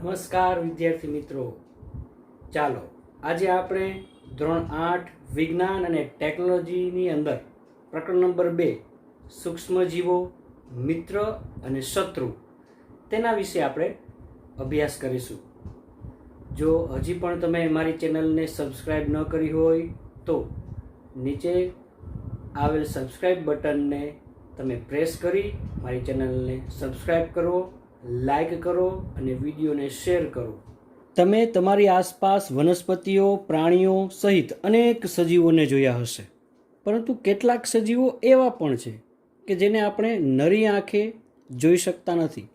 નમસ્કાર વિદ્યાર્થી મિત્રો, ચાલો આજે આપણે ધોરણ 8 વિજ્ઞાન અને ટેકનોલોજીની અંદર પ્રકરણ નંબર 2 સૂક્ષ્મજીવો મિત્ર અને શત્રુ તેના વિશે આપણે અભ્યાસ કરીશું. જો હજી પણ તમે મારી ચેનલને સબસ્ક્રાઈબ ન કરી હોય તો નીચે આવેલ સબસ્ક્રાઈબ બટનને તમે પ્રેસ કરી મારી ચેનલને સબસ્ક્રાઈબ કરો, લાઈક કરો અને વિડીયોને શેર કરો. તમે તમારી આસપાસ વનસ્પતિઓ, પ્રાણીઓ સહિત અનેક સજીવોને જોયા હશે, પરંતુ કેટલાક સજીવો એવા પણ છે કે જેને આપણે નરી આંખે જોઈ શકતા નથી.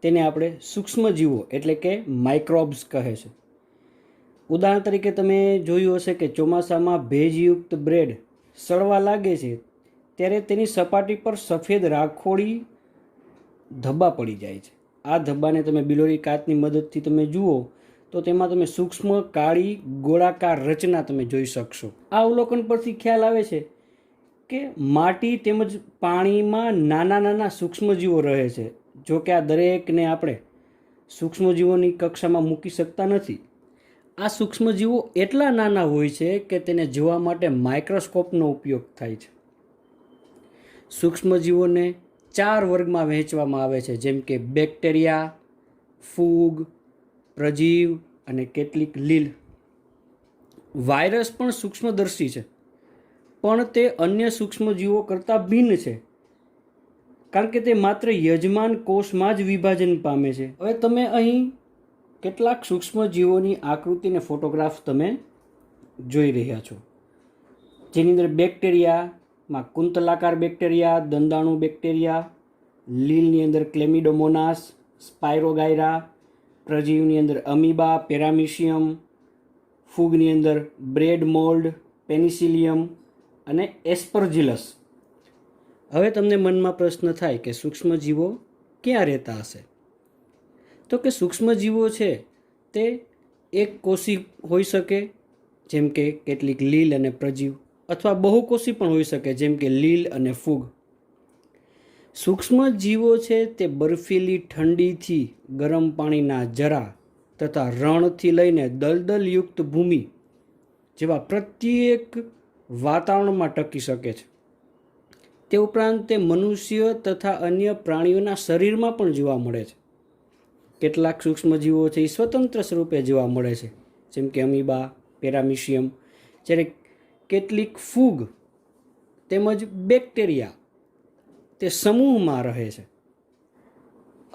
તેને આપણે સૂક્ષ્મજીવો એટલે કે માઇક્રોબ્સ કહે છે. ઉદાહરણ તરીકે તમે જોયું હશે કે ચોમાસામાં ભેજયુક્ત બ્રેડ સડવા લાગે છે ત્યારે તેની સપાટી પર સફેદ રાખોડી ધબ્બા પડી જાય છે. આ ધબ્બાને તમે બિલોરી કાચની મદદથી તમે જુઓ તો તેમાં તમે સૂક્ષ્મ કાળી ગોળાકાર રચના તમે જોઈ શકશો. આ અવલોકન પરથી ખ્યાલ આવે છે કે માટી તેમજ પાણીમાં નાના નાના સૂક્ષ્મજીવો રહે છે. જો કે આ દરેકને આપણે સૂક્ષ્મજીવોની કક્ષામાં મૂકી શકતા નથી. આ સૂક્ષ્મજીવો એટલા નાના હોય છે કે તેને જોવા માટે માઇક્રોસ્કોપનો ઉપયોગ થાય છે. સૂક્ષ્મજીવોને 4 વર્ગમાં વહેંચવામાં આવે છે, જેમ કે બેક્ટેરિયા, ફૂગ, પ્રજીવ અને કેટલીક લીલ. વાયરસ પણ સૂક્ષ્મદર્શી છે, પણ તે અન્ય સૂક્ષ્મજીવો કરતાં ભિન્ન છે, કારણ કે તે માત્ર યજમાન કોષમાં જ વિભાજન પામે છે. હવે તમે અહીં કેટલાક સૂક્ષ્મજીવોની આકૃતિને ફોટોગ્રાફ તમે જોઈ રહ્યા છો, જેની અંદર બેક્ટેરિયામાં કુંતલાકાર બેક્ટેરિયા, દંદાણુ બેક્ટેરિયા, લીલની અંદર ક્લેમિડોમોનાસ, સ્પાયરોગાયરા, પ્રજીવની અંદર અમીબા, પેરામિશિયમ, ફૂગની અંદર બ્રેડ મોલ્ડ, પેનિસિલિયમ અને એસ્પરજિલસ. હવે તમને મનમાં પ્રશ્ન થાય કે સૂક્ષ્મજીવો ક્યાં રહેતા હશે? તો કે સૂક્ષ્મજીવો છે તે એક કોષી હોઈ શકે, જેમ કે કેટલીક લીલ અને પ્રજીવ, અથવા બહુકોષી પણ હોઈ શકે, જેમ કે લીલ અને ફૂગ. સૂક્ષ્મજીવો છે તે બર્ફીલી ઠંડીથી ગરમ પાણીના ઝરા તથા રણથી લઈને દલદલયુક્ત ભૂમિ જેવા પ્રત્યેક વાતાવરણમાં ટકી શકે છે. તે ઉપરાંત તે મનુષ્ય તથા અન્ય પ્રાણીઓના શરીરમાં પણ જોવા મળે છે. કેટલાક સૂક્ષ્મજીવો છે એ સ્વતંત્ર સ્વરૂપે જોવા મળે છે, જેમ કે અમીબા, પેરામિશિયમ, જ્યારે કેટલીક ફૂગ તેમજ બેક્ટેરિયા તે સમૂહમાં રહે છે.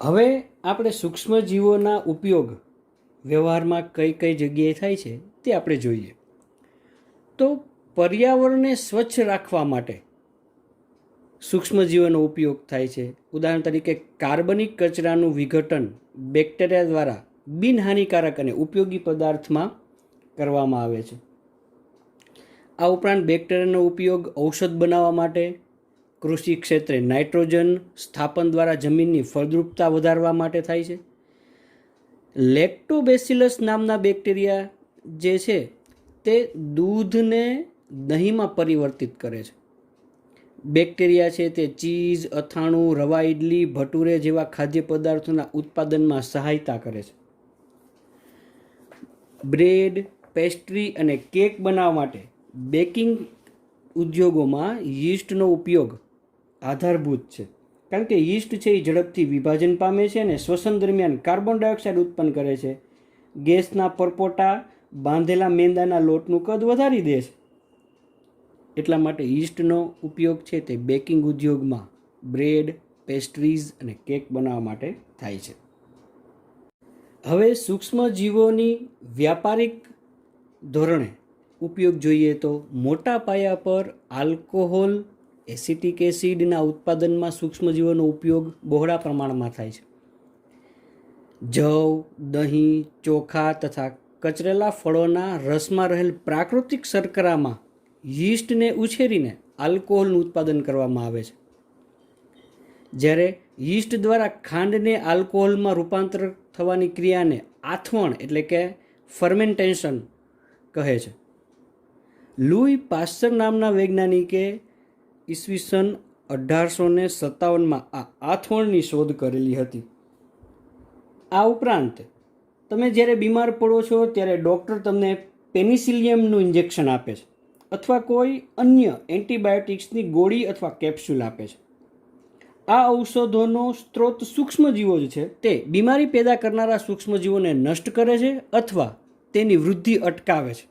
હવે આપણે સૂક્ષ્મજીવોના ઉપયોગ વ્યવહારમાં કઈ કઈ જગ્યાએ થાય છે તે આપણે જોઈએ. તો પર્યાવરણને સ્વચ્છ રાખવા માટે સૂક્ષ્મજીવોનો ઉપયોગ થાય છે. ઉદાહરણ તરીકે કાર્બનિક કચરાનું વિઘટન બેક્ટેરિયા દ્વારા બિનહાનિકારક અને ઉપયોગી પદાર્થમાં કરવામાં આવે છે. આ ઉપરાંત બેક્ટેરિયાનો ઉપયોગ ઔષધ બનાવવા માટે, કૃષિ ક્ષેત્રે નાઇટ્રોજન સ્થાપન દ્વારા જમીનની ફળદ્રુપતા વધારવા માટે થાય છે. લેક્ટોબેસિલસ નામના બેક્ટેરિયા જે છે તે દૂધને દહીંમાં પરિવર્તિત કરે છે. બેક્ટેરિયા છે તે ચીઝ, અથાણું, રવા ઇડલી, ભટુરે જેવા ખાદ્ય પદાર્થોના ઉત્પાદનમાં સહાયતા કરે છે. બ્રેડ, પેસ્ટ્રી અને કેક બનાવવા માટે બેકિંગ ઉદ્યોગોમાં યીસ્ટનો ઉપયોગ આધારભૂત છે, કારણ કે યીસ્ટ છે એ ઝડપથી વિભાજન પામે છે અને શ્વસન દરમિયાન કાર્બન ડાયોક્સાઇડ ઉત્પન્ન કરે છે. ગેસના પરપોટા બાંધેલા મેંદાના લોટનું કદ વધારી દે છે. એટલા માટે યીસ્ટનો ઉપયોગ છે તે બેકિંગ ઉદ્યોગમાં બ્રેડ, પેસ્ટ્રીઝ અને કેક બનાવવા માટે થાય છે. હવે સૂક્ષ્મજીવોની વ્યાપારિક ધોરણે ઉપયોગ જોઈએ તો મોટા પાયા પર આલ્કોહોલ, એસિટિક એસિડના ઉત્પાદનમાં સૂક્ષ્મજીવોનો ઉપયોગ બહોળા પ્રમાણમાં થાય છે. જવ, દહીં, ચોખા તથા કચરેલા ફળોના રસમાં રહેલ પ્રાકૃતિક શર્કરામાં યીસ્ટને ઉછેરીને આલ્કોહોલનું ઉત્પાદન કરવામાં આવે છે. જ્યારે યીસ્ટ દ્વારા ખાંડને આલ્કોહોલમાં રૂપાંતર થવાની ક્રિયાને આથવણ એટલે કે ફર્મેન્ટેશન કહે છે. લુઈ પાસ્ચર નામના વૈજ્ઞાનિકે ઈસવીસન 1857માં આ આથવણની શોધ કરેલી હતી. આ ઉપરાંત તમે જ્યારે બીમાર પડો છો ત્યારે ડૉક્ટર તમને પેનિસિલિયમનું ઇન્જેક્શન આપે છે અથવા કોઈ અન્ય એન્ટીબાયોટિક્સની ગોળી અથવા કેપ્સ્યુલ આપે છે. આ ઔષધોનો સ્ત્રોત સૂક્ષ્મજીવો જ છે. તે બીમારી પેદા કરનારા સૂક્ષ્મજીવોને નષ્ટ કરે છે અથવા તેની વૃદ્ધિ અટકાવે છે.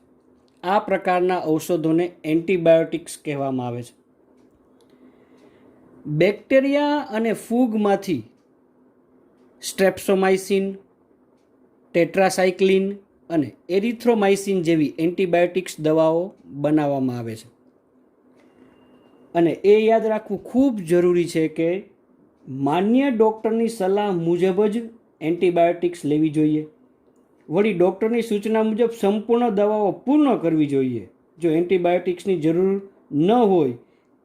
આ પ્રકારના ઔષધોને એન્ટીબાયોટિક્સ કહેવામાં આવે છે. બેક્ટેરિયા અને ફૂગમાંથી સ્ટ્રેપ્સોમાઇસિન, ટેટ્રાસાઇક્લિન અને એરિથ્રોમાઇસિન જેવી એન્ટીબાયોટિક્સ દવાઓ બનાવવામાં આવે છે. અને એ યાદ રાખવું ખૂબ જરૂરી છે કે માન્ય ડૉક્ટરની સલાહ મુજબ જ એન્ટીબાયોટિક્સ લેવી જોઈએ. વળી ડૉક્ટરની સૂચના મુજબ સંપૂર્ણ દવાઓ પૂર્ણ કરવી જોઈએ. જો એન્ટીબાયોટિક્સની જરૂર ન હોય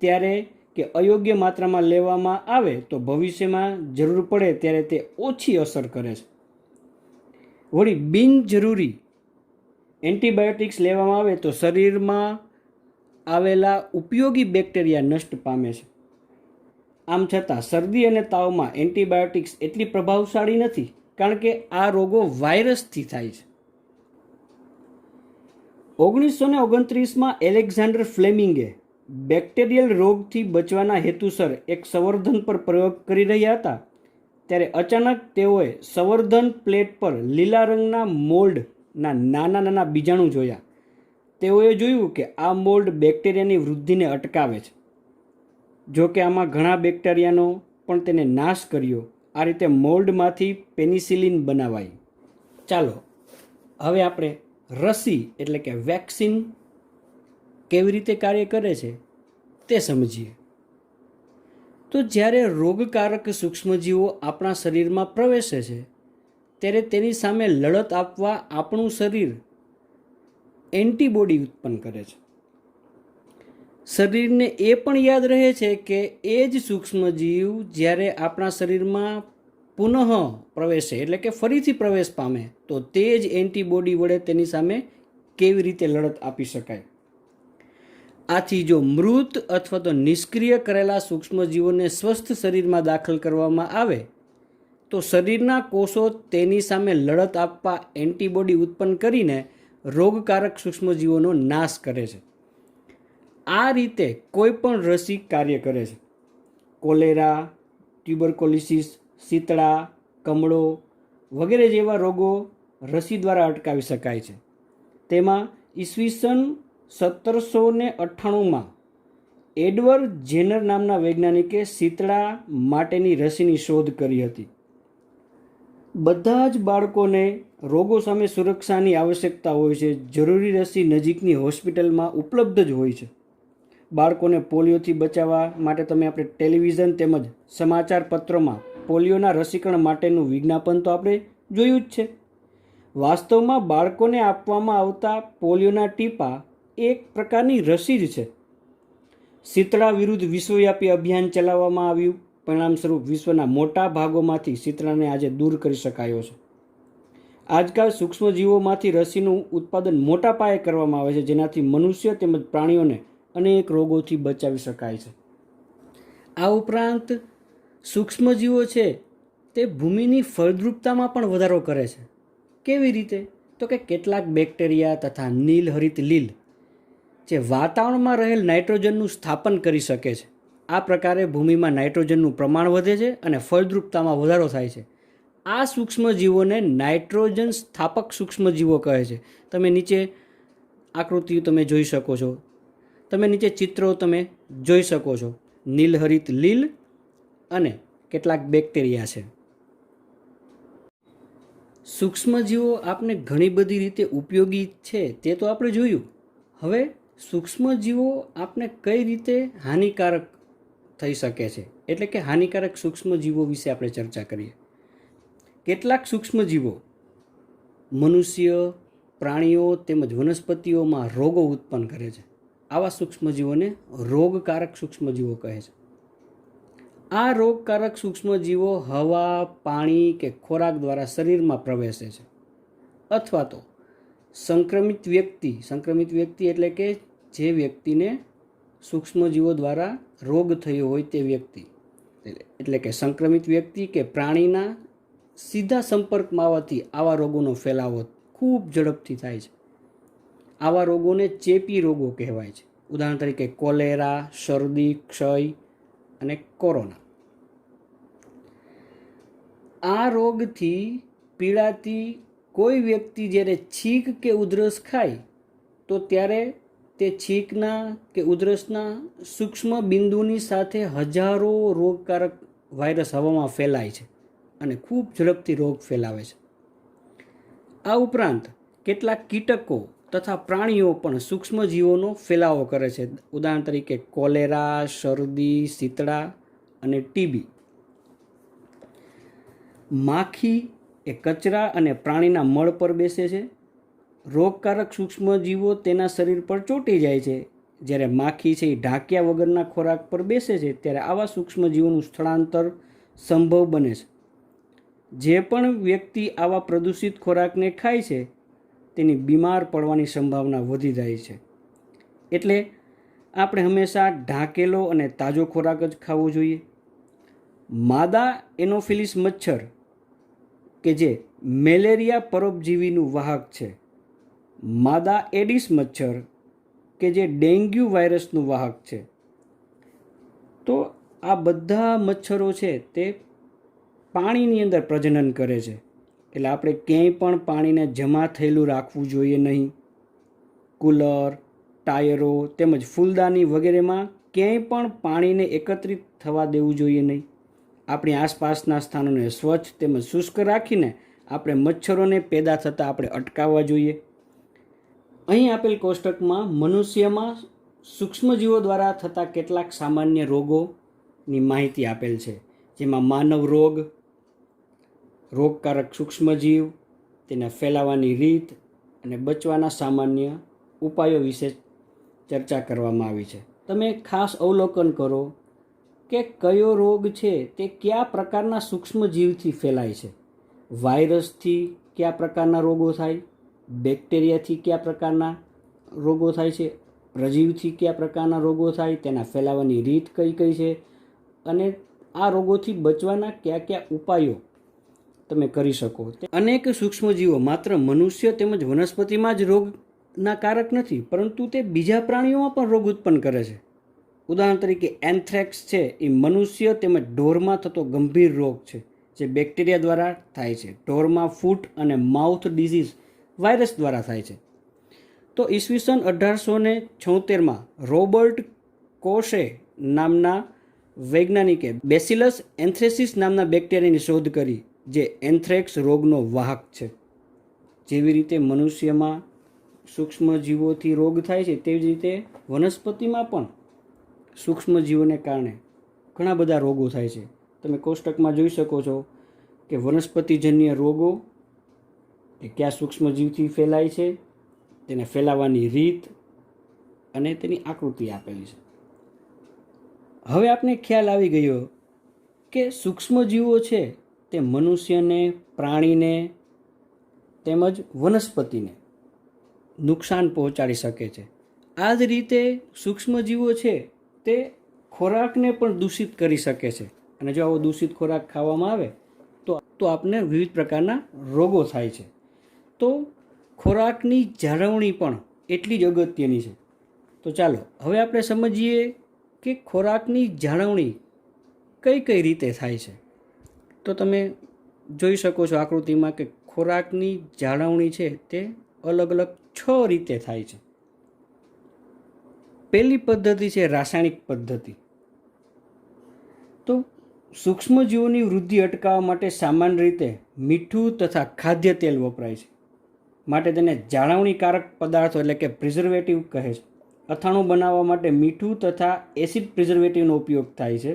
ત્યારે કે અયોગ્ય માત્રામાં લેવામાં આવે તો ભવિષ્યમાં જરૂર પડે ત્યારે તે ઓછી અસર કરે છે. વળી બિનજરૂરી એન્ટીબાયોટિક્સ લેવામાં આવે તો શરીરમાં આવેલા ઉપયોગી બેક્ટેરિયા નષ્ટ પામે છે. આમ છતાં શરદી અને તાવમાં એન્ટીબાયોટિક્સ એટલી પ્રભાવશાળી નથી, કારણ કે આ રોગો વાયરસથી થાય છે. 1929માં એલેક્ઝાન્ડર ફ્લેમિંગે બેક્ટેરિયલ રોગથી બચવાના હેતુસર એક સંવર્ધન પર પ્રયોગ કરી રહ્યા હતા ત્યારે અચાનક તેઓએ સંવર્ધન પ્લેટ પર લીલા રંગના મોલ્ડના નાના નાના બીજાણુ જોયા. તેઓએ જોયું કે આ મોલ્ડ બેક્ટેરિયાની વૃદ્ધિને અટકાવે છે. જો કે આમાં ઘણા બેક્ટેરિયાનો પણ તેને નાશ કર્યો. આ રીતે મોલ્ડમાંથી પેનિસિલિન બનાવાઈ. ચાલો હવે આપણે રસી એટલે કે વેક્સિન કેવી રીતે કાર્ય કરે છે તે સમજીએ. તો જ્યારે રોગકારક સૂક્ષ્મજીવો આપણા શરીરમાં પ્રવેશે છે ત્યારે તેની સામે લડત આપવા આપણું શરીર એન્ટીબોડી ઉત્પન્ન કરે છે. શરીરને એ પણ યાદ રહે છે કે એ જ સૂક્ષ્મજીવ જ્યારે આપણા શરીરમાં પુનઃ પ્રવેશે એટલે કે ફરીથી પ્રવેશ પામે તો તે જ એન્ટીબોડી વડે તેની સામે કેવી રીતે લડત આપી શકાય. આથી જો મૃત અથવા તો નિષ્ક્રિય કરેલા સૂક્ષ્મજીવોને સ્વસ્થ શરીરમાં દાખલ કરવામાં આવે તો શરીરના કોષો તેની સામે લડત આપવા એન્ટીબોડી ઉત્પન્ન કરીને રોગકારક સૂક્ષ્મજીવોનો નાશ કરે છે. આ રીતે કોઈ પણ રસી કાર્ય કરે છે. કોલેરા, ટ્યુબરકોલિસિસ, શીતળા, કમળો વગેરે જેવા રોગો રસી દ્વારા અટકાવી શકાય છે. તેમાં ઈસવીસન 1798માં એડવર્ડ જેનર નામના વૈજ્ઞાનિકે શીતળા માટેની રસીની શોધ કરી હતી. બધા જ બાળકોને રોગો સામે સુરક્ષાની આવશ્યકતા હોય છે. જરૂરી રસી નજીકની હોસ્પિટલમાં ઉપલબ્ધ જ હોય છે. બાળકોને પોલિયોથી બચાવવા માટે આપણે ટેલિવિઝન તેમજ સમાચાર પત્રોમાં પોલિયોના રસીકરણ માટેનું વિજ્ઞાપન તો આપણે જોયું જ છે. વાસ્તવમાં બાળકોને આપવામાં આવતા પોલિયોના ટીપા એક પ્રકારની રસી જ છે. શીતળા વિરુદ્ધ વિશ્વવ્યાપી અભિયાન ચલાવવામાં આવ્યું. પરિણામ સ્વરૂપ વિશ્વના મોટા ભાગોમાંથી શીતળાને આજે દૂર કરી શકાયો છે. આજકાલ સૂક્ષ્મજીવોમાંથી રસીનું ઉત્પાદન મોટા પાયે કરવામાં આવે છે, જેનાથી મનુષ્ય તેમજ પ્રાણીઓને અનેક રોગોથી બચાવી શકાય છે. આ ઉપરાંત સૂક્ષ્મજીવો છે તે ભૂમિની ફળદ્રુપતામાં પણ વધારો કરે છે. કેવી રીતે? તો કે કેટલાક બેક્ટેરિયા તથા નીલ હરિત લીલ જે વાતાવરણમાં રહેલ નાઇટ્રોજનનું સ્થાપન કરી શકે છે. આ પ્રકારે ભૂમિમાં નાઇટ્રોજનનું પ્રમાણ વધે છે અને ફળદ્રુપતામાં વધારો થાય છે. આ સૂક્ષ્મજીવોને નાઇટ્રોજન સ્થાપક સૂક્ષ્મજીવો કહે છે. તમે નીચે આકૃતિઓ તમે જોઈ શકો છો, તમે નીચે ચિત્રો તમે જોઈ શકો છો. નીલહરિત લીલ અને કેટલાક બેક્ટેરિયા છે. સૂક્ષ્મજીવો આપણે ઘણી બધી રીતે ઉપયોગી છે તે તો આપણે જોયું. હવે સૂક્ષ્મજીવો આપણે કઈ રીતે હાનિકારક થઈ શકે છે એટલે કે હાનિકારક સૂક્ષ્મજીવો વિશે આપણે ચર્ચા કરીએ. કેટલાક સૂક્ષ્મજીવો મનુષ્ય, પ્રાણીઓ તેમજ વનસ્પતિઓમાં રોગો ઉત્પન્ન કરે છે. આવા સૂક્ષ્મજીવોને રોગકારક સૂક્ષ્મજીવો કહે છે. આ રોગકારક સૂક્ષ્મજીવો હવા, પાણી કે ખોરાક દ્વારા શરીરમાં પ્રવેશે છે અથવા તો સંક્રમિત વ્યક્તિ એટલે કે જે વ્યક્તિને સૂક્ષ્મજીવો દ્વારા રોગ થયો હોય તે વ્યક્તિ એટલે કે સંક્રમિત વ્યક્તિ કે પ્રાણીના સીધા સંપર્કમાં આવવાથી આવા રોગોનો ફેલાવો ખૂબ ઝડપથી થાય છે. આવા રોગોને ચેપી રોગો કહેવાય છે. ઉદાહરણ તરીકે કોલેરા, શરદી, ક્ષય અને કોરોના. આ રોગથી પીડાતી કોઈ વ્યક્તિ જ્યારે છીંક કે ઉધરસ ખાય તો ત્યારે તે છીંકના કે ઉધરસના સૂક્ષ્મ બિંદુની સાથે હજારો રોગકારક વાયરસ હવામાં ફેલાય છે અને ખૂબ ઝડપથી રોગ ફેલાવે છે. આ ઉપરાંત કેટલાક કીટકો તથા પ્રાણીઓ પણ સૂક્ષ્મજીવોનો ફેલાવો કરે છે. ઉદાહરણ તરીકે કોલેરા, શરદી, શીતળા અને ટીબી. માખી એ કચરા અને પ્રાણીના મળ પર બેસે છે. રોગકારક સૂક્ષ્મજીવો તેના શરીર પર ચોંટી જાય છે. જ્યારે માખી છે એ ઢાંક્યા વગરના ખોરાક પર બેસે છે ત્યારે આવા સૂક્ષ્મજીવોનું સ્થળાંતર સંભવ બને છે. જે પણ વ્યક્તિ આવા પ્રદૂષિત ખોરાકને ખાય છે તેની બીમાર પડવાની સંભાવના વધી જાય છે. એટલે આપણે હંમેશા ઢાંકેલો અને તાજો ખોરાક જ ખાવો જોઈએ. માદા એનોફિલિસ મચ્છર કે જે મેલેરિયા પરોપજીવીનું વાહક છે, માદા એડિસ મચ્છર કે જે ડેન્ગ્યુ વાયરસનું વાહક છે. તો આ બધા મચ્છરો છે તે પાણીની અંદર પ્રજનન કરે છે. એટલે આપણે ક્યાંય પણ પાણીને જમા થયેલું રાખવું જોઈએ નહીં. કુલર, ટાયરો તેમજ ફૂલદાની વગેરેમાં ક્યાંય પણ પાણીને એકત્રિત થવા દેવું જોઈએ નહીં. આપણી આસપાસના સ્થાનોને સ્વચ્છ તેમજ શુષ્ક રાખીને આપણે મચ્છરોને પેદા થતાં આપણે અટકાવવા જોઈએ. અહીં આપેલ કોષ્ટકમાં મનુષ્યમાં સૂક્ષ્મજીવો દ્વારા થતા કેટલાક સામાન્ય રોગોની માહિતી આપેલ છે, જેમાં માનવ રોગ, રોગકારક સૂક્ષ્મજીવ, તેના ફેલાવાની રીત અને બચવાના સામાન્ય ઉપાયો વિશે ચર્ચા કરવામાં આવી છે. તમે ખાસ અવલોકન કરો કે કયો રોગ છે તે કયા પ્રકારના સૂક્ષ્મજીવથી ફેલાય છે. વાયરસથી કયા પ્રકારના રોગો થાય, બેક્ટેરિયાથી કયા પ્રકારના રોગો થાય છે, પ્રજીવથી કયા પ્રકારના રોગો થાય, તેના ફેલાવાની રીત કઈ કઈ છે અને આ રોગોથી બચવાના કયા કયા ઉપાયો તમે કરી શકો. અનેક સૂક્ષ્મજીવો માત્ર મનુષ્ય તેમજ વનસ્પતિમાં જ રોગના કારક નથી, પરંતુ તે બીજા પ્રાણીઓમાં પણ રોગ ઉત્પન્ન કરે છે. ઉદાહરણ તરીકે એન્થ્રેક્સ છે એ મનુષ્ય તેમજ ઢોરમાં થતો ગંભીર રોગ છે જે બેક્ટેરિયા દ્વારા થાય છે. ઢોરમાં ફૂટ અને માઉથ ડિઝીઝ વાયરસ દ્વારા થાય છે. તો ઈસવીસન 1876માં રોબર્ટ કોશે નામના વૈજ્ઞાનિકે બેસિલસ એન્થ્રેસિસ નામના બેક્ટેરિયાની શોધ કરી જે એન્થ્રેક્સ રોગનો વાહક છે. જેવી રીતે મનુષ્યમાં સૂક્ષ્મજીવોથી રોગ થાય છે તેવી જ રીતે વનસ્પતિમાં પણ સૂક્ષ્મજીવોને કારણે ઘણા બધા રોગો થાય છે. તમે કોષ્ટકમાં જોઈ શકો છો કે વનસ્પતિજન્ય રોગો એ કયા સૂક્ષ્મજીવથી ફેલાય છે, તેને ફેલાવાની રીત અને તેની આકૃતિ આપેલી છે. હવે આપણે ખ્યાલ આવી ગયો કે સૂક્ષ્મજીવો છે તે મનુષ્યને, પ્રાણીને તેમજ વનસ્પતિને નુકસાન પહોંચાડી શકે છે. આ જ રીતે સૂક્ષ્મજીવો છે તે ખોરાકને પણ દૂષિત કરી શકે છે અને જો આવો દૂષિત ખોરાક ખાવામાં આવે તો આપને વિવિધ પ્રકારના રોગો થાય છે. તો ખોરાકની જાળવણી પણ એટલી જ અગત્યની છે. તો ચાલો હવે આપણે સમજીએ કે ખોરાકની જાળવણી કઈ કઈ રીતે થાય છે. તો તમે જોઈ શકો છો આકૃતિમાં કે ખોરાકની જાળવણી છે તે અલગ અલગ 6 રીતે થાય છે. પહેલી પદ્ધતિ છે રાસાયણિક પદ્ધતિ. તો સૂક્ષ્મજીવોની વૃદ્ધિ અટકાવવા માટે સામાન્ય રીતે મીઠું તથા ખાદ્ય તેલ વપરાય છે. માટે તેને જાળવણીકારક પદાર્થો એટલે કે પ્રિઝર્વેટિવ કહે છે. અથાણું બનાવવા માટે મીઠું તથા એસિડ પ્રિઝર્વેટિવનો ઉપયોગ થાય છે.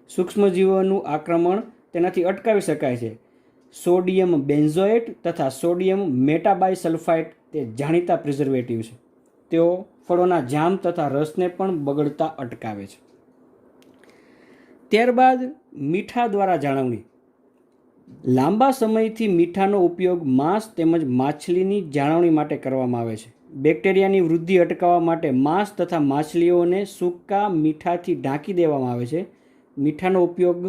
સૂક્ષ્મજીવોનું આક્રમણ તેનાથી અટકાવી શકાય છે. સોડિયમ બેન્ઝોએટ તથા સોડિયમ મેટાબાયસલ્ફાઇટ તે જાણીતા પ્રિઝર્વેટિવ છે. તેઓ ફળોના જામ તથા રસને પણ બગડતા અટકાવે છે. ત્યારબાદ મીઠા દ્વારા જાળવણી. લાંબા સમયથી મીઠાનો ઉપયોગ માંસ તેમજ માછલીની જાળવણી માટે કરવામાં આવે છે. બેક્ટેરિયાની વૃદ્ધિ અટકાવવા માટે માંસ તથા માછલીઓને સૂકા મીઠાથી ઢાંકી દેવામાં આવે છે. મીઠાનો ઉપયોગ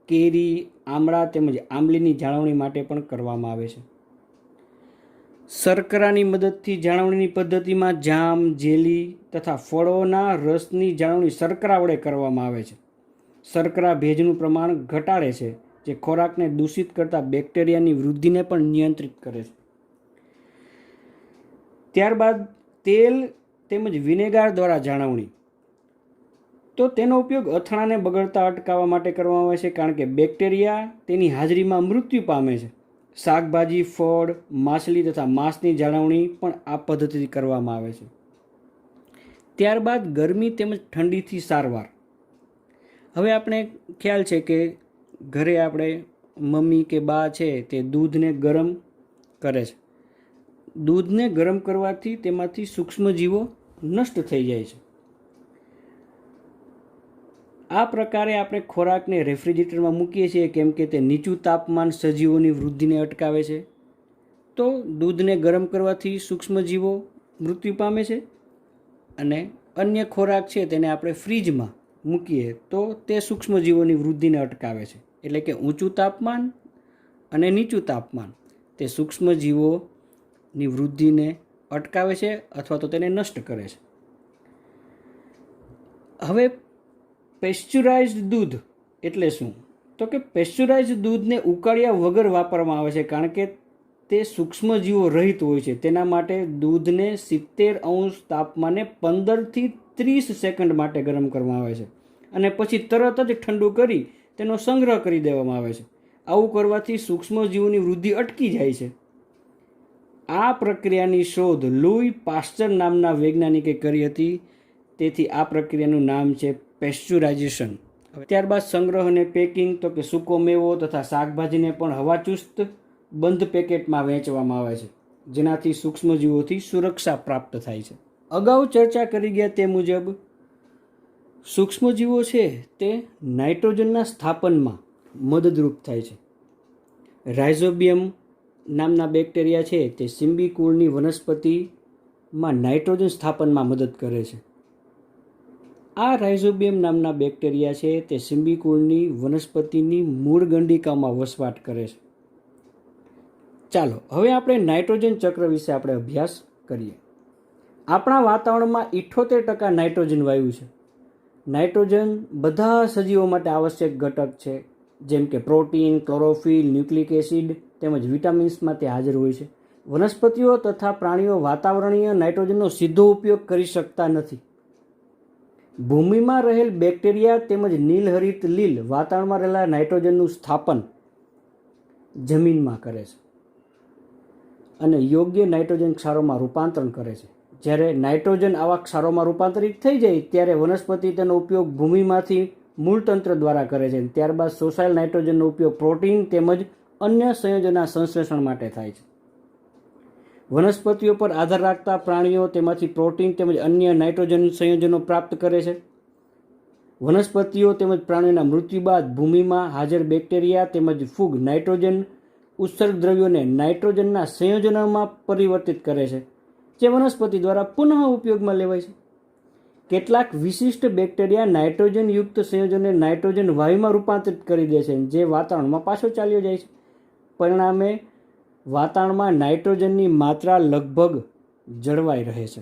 કેરી, આમળા તેમજ આંબલીની જાળવણી માટે પણ કરવામાં આવે છે. શર્કરાની મદદથી જાળવણીની પદ્ધતિમાં જામ, જેલી તથા ફળોના રસની જાળવણી શર્કરા વડે કરવામાં આવે છે. શર્કરા ભેજનું પ્રમાણ ઘટાડે છે, જે ખોરાકને દૂષિત કરતા બેક્ટેરિયાની વૃદ્ધિને પણ નિયંત્રિત કરે છે. ત્યારબાદ તેલ તેમજ વિનેગાર દ્વારા જાળવણી. તો તેનો ઉપયોગ અથાણાને બગડતા અટકાવવા માટે કરવામાં આવે છે, કારણ કે બેક્ટેરિયા તેની હાજરીમાં મૃત્યુ પામે છે. શાકભાજી, ફળ, માછલી તથા માંસની જાળવણી પણ આ પદ્ધતિથી કરવામાં આવે છે. ત્યારબાદ ગરમી તેમજ ઠંડીથી સારવાર. હવે આપણે ખ્યાલ છે કે ઘરે આપણે મમ્મી કે બા છે તે દૂધને ગરમ કરે છે. દૂધને ગરમ કરવાથી તેમાંથી સૂક્ષ્મજીવો નષ્ટ થઈ જાય છે. આ પ્રકારે આપણે ખોરાકને રેફ્રિજરેટરમાં મૂકીએ છીએ, કેમ કે તે નીચું તાપમાન સજીવોની વૃદ્ધિને અટકાવે છે. તો દૂધને ગરમ કરવાથી સૂક્ષ્મજીવો મૃત્યુ પામે છે, અને અન્ય ખોરાક છે તેને આપણે ફ્રીજમાં મૂકીએ તો તે સૂક્ષ્મજીવોની વૃદ્ધિને અટકાવે છે. એટલે કે ઊંચું તાપમાન અને નીચું તાપમાન તે સૂક્ષ્મજીવોની વૃદ્ધિને અટકાવે છે અથવા તો તેને નષ્ટ કરે છે. હવે પેસ્ચ્યુરાઇઝ્ડ દૂધ એટલે શું? તો કે પેસ્ચ્યુરાઇઝ્ડ દૂધને ઉકાળ્યા વગર વાપરવામાં આવે છે, કારણ કે તે સૂક્ષ્મજીવો રહિત હોય છે. તેના માટે દૂધને 70° તાપમાને 15થી 30 સેકન્ડ માટે ગરમ કરવામાં આવે છે, અને પછી તરત જ ઠંડુ કરી તેનો સંગ્રહ કરી દેવામાં આવે છે. આવું કરવાથી સૂક્ષ્મજીવોની વૃદ્ધિ અટકી જાય છે. આ પ્રક્રિયાની શોધ લૂઈ પાસ્ચર નામના વૈજ્ઞાનિકે કરી હતી, તેથી આ પ્રક્રિયાનું નામ છે પેસ્ચ્યુરાઇઝેશન. ત્યારબાદ સંગ્રહ અને પેકિંગ. તો કે સૂકો મેવો તથા શાકભાજીને પણ હવાચુસ્ત બંધ પેકેટમાં વેચવામાં આવે છે, જેનાથી સૂક્ષ્મજીવોથી સુરક્ષા પ્રાપ્ત થાય છે. અગાઉ ચર્ચા કરી ગયા તે મુજબ સૂક્ષ્મજીવો છે તે નાઇટ્રોજનના સ્થાપનમાં મદદરૂપ થાય છે. રાઇઝોબિયમ નામના બેક્ટેરિયા છે તે સિમ્બી કુળની વનસ્પતિમાં નાઇટ્રોજન સ્થાપનમાં મદદ કરે છે. આ રાઇઝોબિયમ નામના બેક્ટેરિયા છે તે સિમ્બી કુળની વનસ્પતિની મૂળ ગંડિકામાં વસવાટ કરે છે. ચાલો હવે આપણે નાઇટ્રોજન ચક્ર વિશે આપણે અભ્યાસ કરીએ. આપણા વાતાવરણમાં 78% નાઇટ્રોજન વાયુ છે. નાઇટ્રોજન બધા સજીવો માટે આવશ્યક ઘટક છે, જેમ કે પ્રોટીન, ક્લોરોફિલ, ન્યુક્લિક એસિડ તેમજ વિટામિન્સમાં તે હાજર હોય છે. વનસ્પતિઓ તથા પ્રાણીઓ વાતાવરણીય નાઇટ્રોજનનો સીધો ઉપયોગ કરી શકતા નથી. ભૂમિમાં રહેલ બેક્ટેરિયા તેમજ નીલહરિત લીલ વાતાવરણમાં રહેલા નાઇટ્રોજનનું સ્થાપન જમીનમાં કરે છે અને યોગ્ય નાઇટ્રોજન ક્ષારોમાં રૂપાંતરણ કરે છે. જ્યારે નાઇટ્રોજન આવા ક્ષારોમાં રૂપાંતરિત થઈ જાય ત્યારે વનસ્પતિ તેનો ઉપયોગ ભૂમિમાંથી મૂળતંત્ર દ્વારા કરે છે. ત્યારબાદ શોષાયેલ નાઇટ્રોજનનો ઉપયોગ પ્રોટીન તેમજ અન્ય સંયોજનના સંશ્લેષણ માટે થાય છે. વનસ્પતિઓ પર આધાર રાખતા પ્રાણીઓ તેમાંથી પ્રોટીન તેમજ અન્ય નાઇટ્રોજન સંયોજનો પ્રાપ્ત કરે છે. વનસ્પતિઓ તેમજ પ્રાણીઓના મૃત્યુ બાદ ભૂમિમાં હાજર બેક્ટેરિયા તેમજ ફૂગ નાઇટ્રોજન ઉત્સર્ગ દ્રવ્યોને નાઇટ્રોજનના સંયોજનોમાં પરિવર્તિત કરે છે, જે વનસ્પતિ દ્વારા પુનઃ ઉપયોગમાં લેવાય છે. કેટલાક વિશિષ્ટ બેક્ટેરિયા નાઇટ્રોજનયુક્ત સંયોજનને નાઇટ્રોજન વાયુમાં રૂપાંતરિત કરી દે છે, જે વાતાવરણમાં પાછો ચાલ્યો જાય છે. પરિણામે વાતાવરણમાં નાઇટ્રોજનની માત્રા લગભગ જળવાઈ રહે છે.